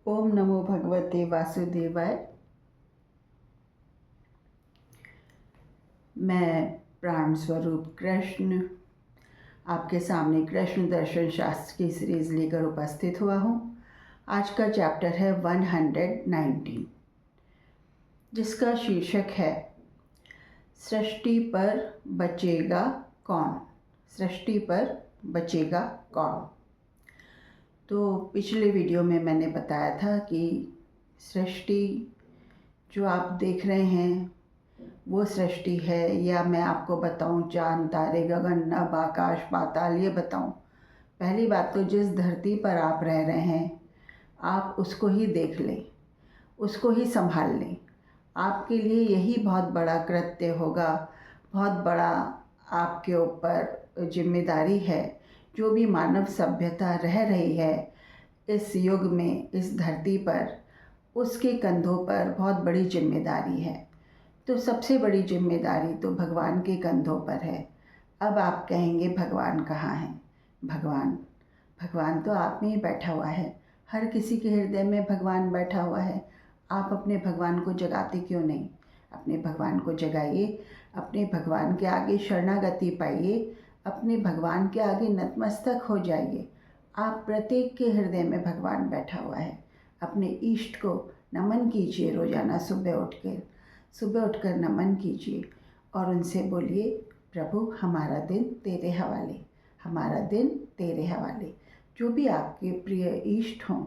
ओम नमो भगवते वासुदेवाय। मैं प्राण स्वरूप कृष्ण आपके सामने कृष्ण दर्शन शास्त्र की सीरीज लेकर उपस्थित हुआ हूँ। आज का चैप्टर है 119, जिसका शीर्षक है सृष्टि पर बचेगा कौन। सृष्टि पर बचेगा कौन। तो पिछले वीडियो में मैंने बताया था कि सृष्टि जो आप देख रहे हैं वो सृष्टि है, या मैं आपको बताऊं चांद तारे गगन नभ आकाश पाताल ये बताऊं। पहली बात तो जिस धरती पर आप रह रहे हैं आप उसको ही देख लें, उसको ही संभाल लें। आपके लिए यही बहुत बड़ा कृत्य होगा, बहुत बड़ा आपके ऊपर जिम्मेदारी है। जो भी मानव सभ्यता रह रही है इस युग में, इस धरती पर, उसके कंधों पर बहुत बड़ी जिम्मेदारी है। तो सबसे बड़ी जिम्मेदारी तो भगवान के कंधों पर है। अब आप कहेंगे भगवान कहाँ है? भगवान तो आप में ही बैठा हुआ है। हर किसी के हृदय में भगवान बैठा हुआ है। आप अपने भगवान को जगाते क्यों नहीं? अपने भगवान को जगाइए, अपने भगवान के आगे शरणागति पाइए, अपने भगवान के आगे नतमस्तक हो जाइए। आप प्रत्येक के हृदय में भगवान बैठा हुआ है। अपने इष्ट को नमन कीजिए। रोज़ाना सुबह उठकर नमन कीजिए और उनसे बोलिए, प्रभु हमारा दिन तेरे हवाले, हमारा दिन तेरे हवाले। जो भी आपके प्रिय इष्ट हों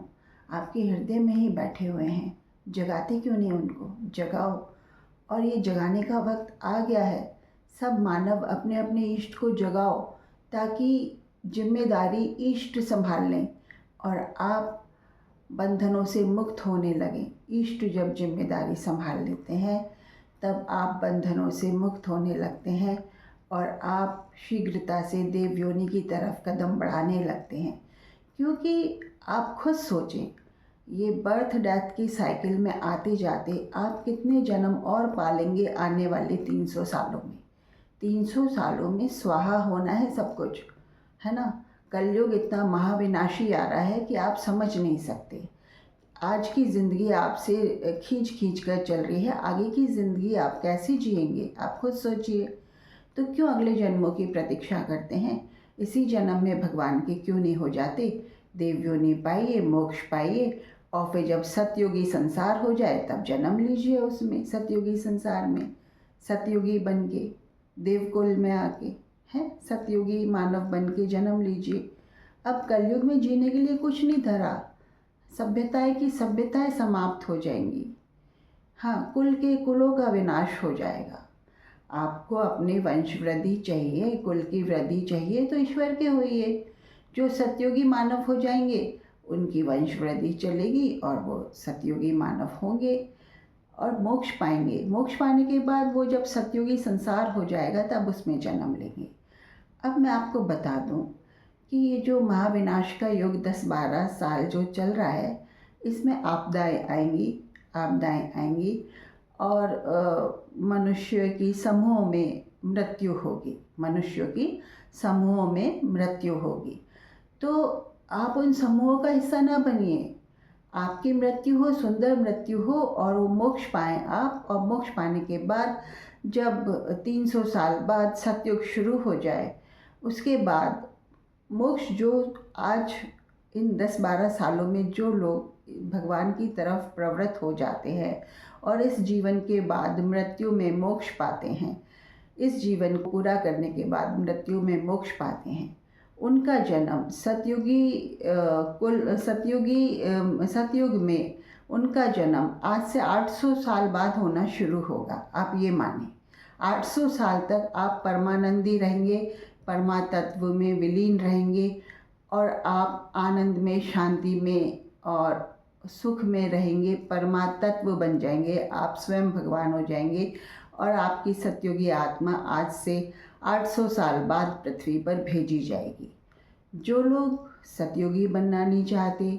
आपके हृदय में ही बैठे हुए हैं, जगाते क्यों नहीं उनको? जगाओ। और ये जगाने का वक्त आ गया है। सब मानव अपने अपने इष्ट को जगाओ ताकि जिम्मेदारी इष्ट संभाल लें और आप बंधनों से मुक्त होने लगें। इष्ट जब जिम्मेदारी संभाल लेते हैं तब आप बंधनों से मुक्त होने लगते हैं और आप शीघ्रता से देव योनि की तरफ कदम बढ़ाने लगते हैं। क्योंकि आप खुद सोचें, ये बर्थ डेथ की साइकिल में आते जाते आप कितने जन्म और पालेंगे आने वाले 300 सालों में। 300 सालों में स्वाहा होना है सब कुछ, है ना। कलयुग इतना महाविनाशी आ रहा है कि आप समझ नहीं सकते। आज की ज़िंदगी आपसे खींच खींच कर चल रही है, आगे की ज़िंदगी आप कैसे जिएंगे आप खुद सोचिए। तो क्यों अगले जन्मों की प्रतीक्षा करते हैं? इसी जन्म में भगवान के क्यों नहीं हो जाते? देव योनि पाइए, मोक्ष पाइए, और फिर जब सतयुगी संसार हो जाए तब जन्म लीजिए उसमें, सतयुगी संसार में, सतयुगी बन के देवकुल में आके, हैं, सतयुगी मानव बन के जन्म लीजिए। अब कलयुग में जीने के लिए कुछ नहीं धरा। सभ्यताएं की सभ्यताएं समाप्त हो जाएंगी। हाँ, कुलों का विनाश हो जाएगा। आपको अपने वंश वृद्धि चाहिए, कुल की वृद्धि चाहिए तो ईश्वर के होइए। जो सतयुगी मानव हो जाएंगे उनकी वंश वृद्धि चलेगी और वो सतयुगी मानव होंगे और मोक्ष पाएंगे। मोक्ष पाने के बाद वो जब सतयुगी संसार हो जाएगा तब उसमें जन्म लेंगे। अब मैं आपको बता दूं कि ये जो महाविनाश का युग 10-12 साल जो चल रहा है इसमें आपदाएं आएंगी और मनुष्य की समूहों में मृत्यु होगी। मनुष्यों की समूहों में मृत्यु होगी। तो आप उन समूहों का हिस्सा ना बनिए। आपकी मृत्यु हो, सुंदर मृत्यु हो और वो मोक्ष पाएँ आप। और मोक्ष पाने के बाद जब 300 साल बाद सतयुग शुरू हो जाए उसके बाद मोक्ष, जो आज इन 10-12 सालों में जो लोग भगवान की तरफ प्रवृत्त हो जाते हैं और इस जीवन के बाद मृत्यु में मोक्ष पाते हैं, इस जीवन को पूरा करने के बाद मृत्यु में मोक्ष पाते हैं, उनका जन्म सतयुग में उनका जन्म आज से 800 साल बाद होना शुरू होगा। आप ये माने 800 साल तक आप परमानंदी रहेंगे, परमातत्व में विलीन रहेंगे और आप आनंद में, शांति में और सुख में रहेंगे। परमातत्व बन जाएंगे, आप स्वयं भगवान हो जाएंगे और आपकी सतयुगी आत्मा आज से 800 साल बाद पृथ्वी पर भेजी जाएगी। जो लोग सतयुगी बनना नहीं चाहते,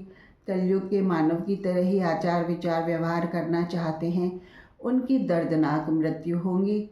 कलयुग के मानव की तरह ही आचार विचार व्यवहार करना चाहते हैं, उनकी दर्दनाक मृत्यु होंगी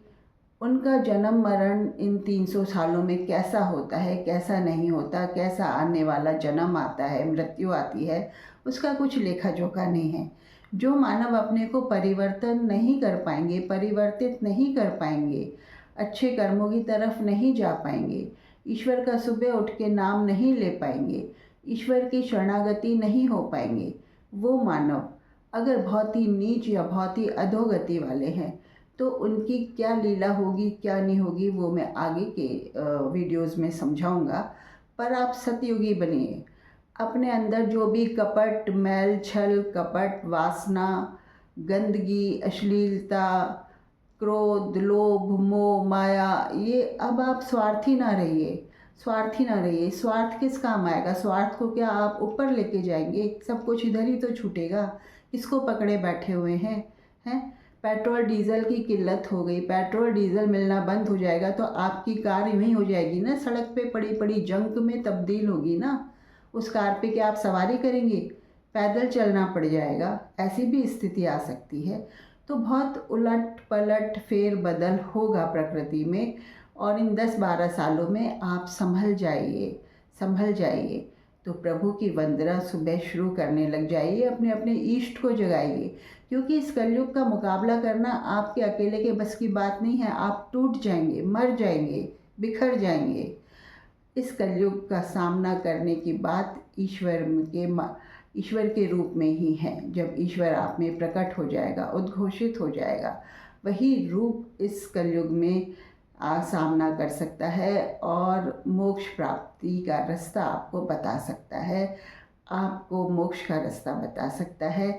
उनका जन्म मरण इन 300 सालों में कैसा होता है, कैसा नहीं होता, कैसा आने वाला जन्म आता है, मृत्यु आती है, उसका कुछ लेखा जोखा नहीं है। जो मानव अपने को परिवर्तन नहीं कर पाएंगे, परिवर्तित नहीं कर पाएंगे, अच्छे कर्मों की तरफ नहीं जा पाएंगे, ईश्वर का सुबह उठ के नाम नहीं ले पाएंगे, ईश्वर की शरणागति नहीं हो पाएंगे, वो मानव अगर बहुत ही नीच या बहुत ही अधोगति वाले हैं तो उनकी क्या लीला होगी, क्या नहीं होगी, वो मैं आगे के वीडियोस में समझाऊंगा। पर आप सतयुगी बनिए। अपने अंदर जो भी कपट, मैल, छल, कपट, वासना, गंदगी, अश्लीलता, क्रोध, लोभ, मोह, माया, ये अब आप स्वार्थी ना रहिए। स्वार्थी ना रहिए। स्वार्थ किस काम आएगा? स्वार्थ को क्या आप ऊपर लेके जाएंगे? सब कुछ इधर ही तो छूटेगा। किसको पकड़े बैठे हुए हैं? पेट्रोल डीजल की किल्लत हो गई, पेट्रोल डीजल मिलना बंद हो जाएगा तो आपकी कार यूँ ही हो जाएगी ना, सड़क पे पड़ी पड़ी जंक में तब्दील होगी ना। उस कार पे क्या आप सवारी करेंगे? पैदल चलना पड़ जाएगा। ऐसी भी स्थिति आ सकती है। तो बहुत उलट पलट फेर बदल होगा प्रकृति में, और इन 10-12 सालों में आप संभल जाइए, संभल जाइए। तो प्रभु की वंदना सुबह शुरू करने लग जाइए, अपने अपने इष्ट को जगाइए, क्योंकि इस कलयुग का मुकाबला करना आपके अकेले के बस की बात नहीं है। आप टूट जाएंगे, मर जाएंगे, बिखर जाएंगे। इस कलयुग का सामना करने की बात ईश्वर के रूप में ही है। जब ईश्वर आप में प्रकट हो जाएगा, उद्घोषित हो जाएगा, वही रूप इस कलयुग में सामना कर सकता है और मोक्ष प्राप्ति का रास्ता आपको बता सकता है, आपको मोक्ष का रास्ता बता सकता है।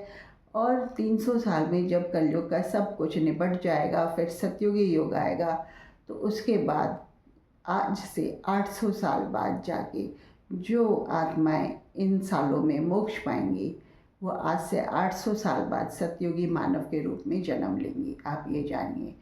और 300 साल में जब कलयुग का सब कुछ निपट जाएगा, फिर सतयुगी युग आएगा, तो उसके बाद आज से 800 साल बाद जाके जो आत्माएं इन सालों में मोक्ष पाएंगी, वो आज से 800 साल बाद सतयुगी मानव के रूप में जन्म लेंगी। आप ये जानिए,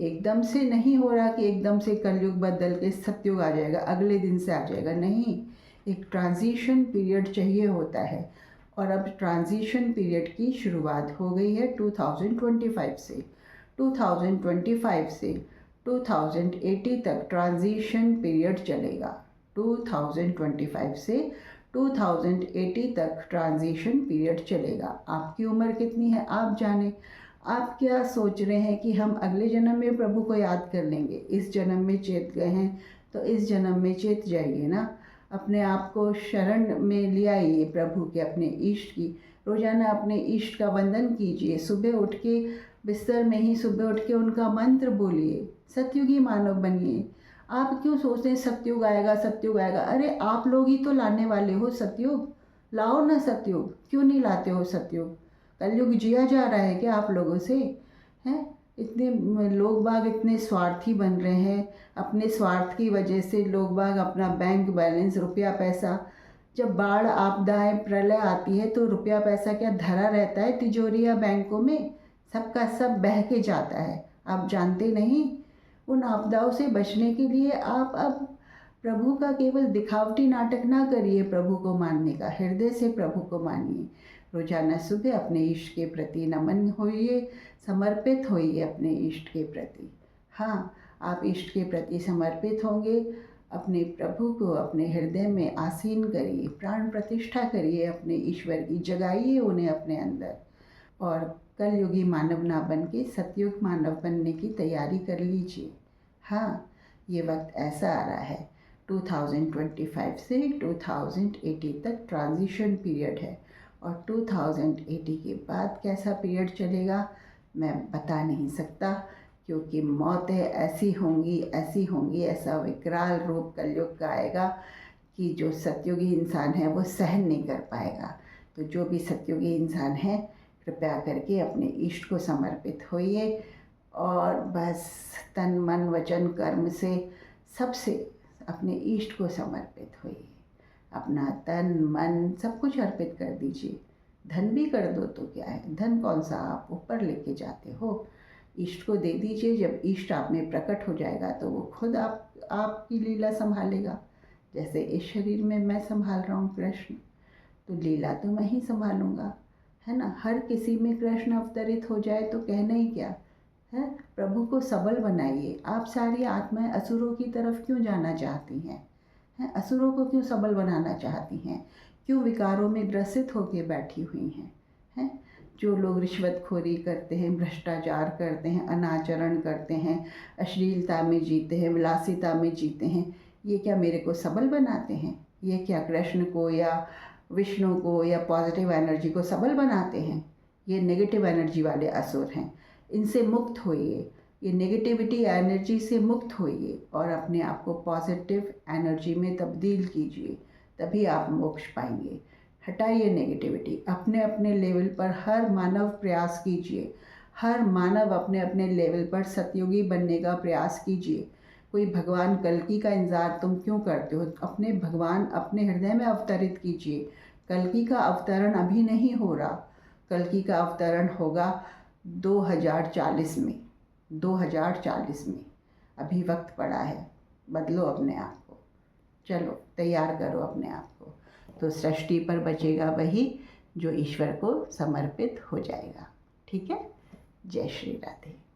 एकदम से नहीं हो रहा कि एकदम से कलयुग बदल के सतयुग आ जाएगा, अगले दिन से आ जाएगा, नहीं। एक ट्रांजिशन पीरियड चाहिए होता है, और अब ट्रांजिशन पीरियड की शुरुआत हो गई है 2025 से। 2025 से 2080 तक ट्रांजिशन पीरियड चलेगा। 2025 से 2080 तक ट्रांजिशन पीरियड चलेगा। आपकी उम्र कितनी है आप जाने। आप क्या सोच रहे हैं कि हम अगले जन्म में प्रभु को याद कर लेंगे? इस जन्म में चेत गए हैं तो इस जन्म में चेत जाइए ना। अपने आप को शरण में ले आइए प्रभु के, अपने इष्ट की। रोज़ाना अपने इष्ट का वंदन कीजिए। सुबह उठ के बिस्तर में ही सुबह उठ के उनका मंत्र बोलिए। सतयुगी मानव बनिए। आप क्यों सोचते हैं सतयुग आएगा, सतयुग आएगा? अरे आप लोग ही तो लाने वाले हो सतयुग। लाओ ना सतयुग, क्यों नहीं लाते हो सतयुग? कलयुग जिया जा रहा है क्या आप लोगों से? हैं इतने लोग बाग इतने स्वार्थी बन रहे हैं। अपने स्वार्थ की वजह से लोग बाग अपना बैंक बैलेंस, रुपया पैसा, जब बाढ़, आपदाएं, प्रलय आती है तो रुपया पैसा क्या धरा रहता है तिजोरी या बैंकों में? सबका सब बह के जाता है। आप जानते नहीं? उन आपदाओं से बचने के लिए आप अब प्रभु का केवल दिखावटी नाटक ना करिए। प्रभु को मानने का, हृदय से प्रभु को मानिए। रोजाना सुबह अपने इष्ट के प्रति नमन होइए, समर्पित होइए अपने इष्ट के प्रति। हाँ, आप इष्ट के प्रति समर्पित होंगे, अपने प्रभु को अपने हृदय में आसीन करिए, प्राण प्रतिष्ठा करिए अपने ईश्वर की, जगाइए उन्हें अपने अंदर, और कलयुगी मानव ना बन के सतयुग मानव बनने की तैयारी कर लीजिए। हाँ, ये वक्त ऐसा आ रहा है, 2025 से 2080 तक ट्रांजिशन पीरियड है, और 2080 के बाद कैसा पीरियड चलेगा मैं बता नहीं सकता, क्योंकि मौतें ऐसी होंगी, ऐसी होंगी, ऐसा विकराल रूप कलयुग का आएगा कि जो सतयुगी इंसान है वो सहन नहीं कर पाएगा। तो जो भी सतयुगी इंसान है, कृपया करके अपने इष्ट को समर्पित होइए, और बस तन मन वचन कर्म से सबसे अपने इष्ट को समर्पित होइए। अपना तन मन सब कुछ अर्पित कर दीजिए। धन भी कर दो तो क्या है, धन कौन सा आप ऊपर लेके जाते हो। इष्ट को दे दीजिए। जब इष्ट आप में प्रकट हो जाएगा तो वो खुद आपकी लीला संभालेगा। जैसे इस शरीर में मैं संभाल रहा हूँ कृष्ण, तो लीला तो मैं ही संभालूंगा, है ना। हर किसी में कृष्ण अवतरित हो जाए तो कहना ही क्या, है। प्रभु को सबल बनाइए। आप सारी आत्माएं असुरों की तरफ क्यों जाना चाहती हैं? हैं, असुरों को क्यों सबल बनाना चाहती हैं? क्यों विकारों में ग्रसित होकर बैठी हुई हैं? हैं, जो लोग रिश्वतखोरी करते हैं, भ्रष्टाचार करते हैं, अनाचरण करते हैं, अश्लीलता में जीते हैं, विलासिता में जीते हैं, ये क्या मेरे को सबल बनाते हैं? ये क्या कृष्ण को या विष्णु को या पॉजिटिव एनर्जी को सबल बनाते हैं? ये नेगेटिव एनर्जी वाले असुर हैं। इनसे मुक्त होइए, ये नेगेटिविटी एनर्जी से मुक्त होइए और अपने आप को पॉजिटिव एनर्जी में तब्दील कीजिए, तभी आप मोक्ष पाएंगे। हटाइए नेगेटिविटी। अपने अपने लेवल पर हर मानव प्रयास कीजिए। हर मानव अपने अपने लेवल पर सतयुगी बनने का प्रयास कीजिए। कोई भगवान कल्कि का इंतज़ार तुम क्यों करते हो? अपने भगवान अपने हृदय में अवतरित कीजिए। कल्कि का अवतरण अभी नहीं हो रहा। कल्कि का अवतरण होगा 2040 में। 2040 में अभी वक्त पड़ा है। बदलो अपने आप को। चलो तैयार करो अपने आप को, तो सृष्टि पर बचेगा वही जो ईश्वर को समर्पित हो जाएगा। ठीक है। जय श्री राधे।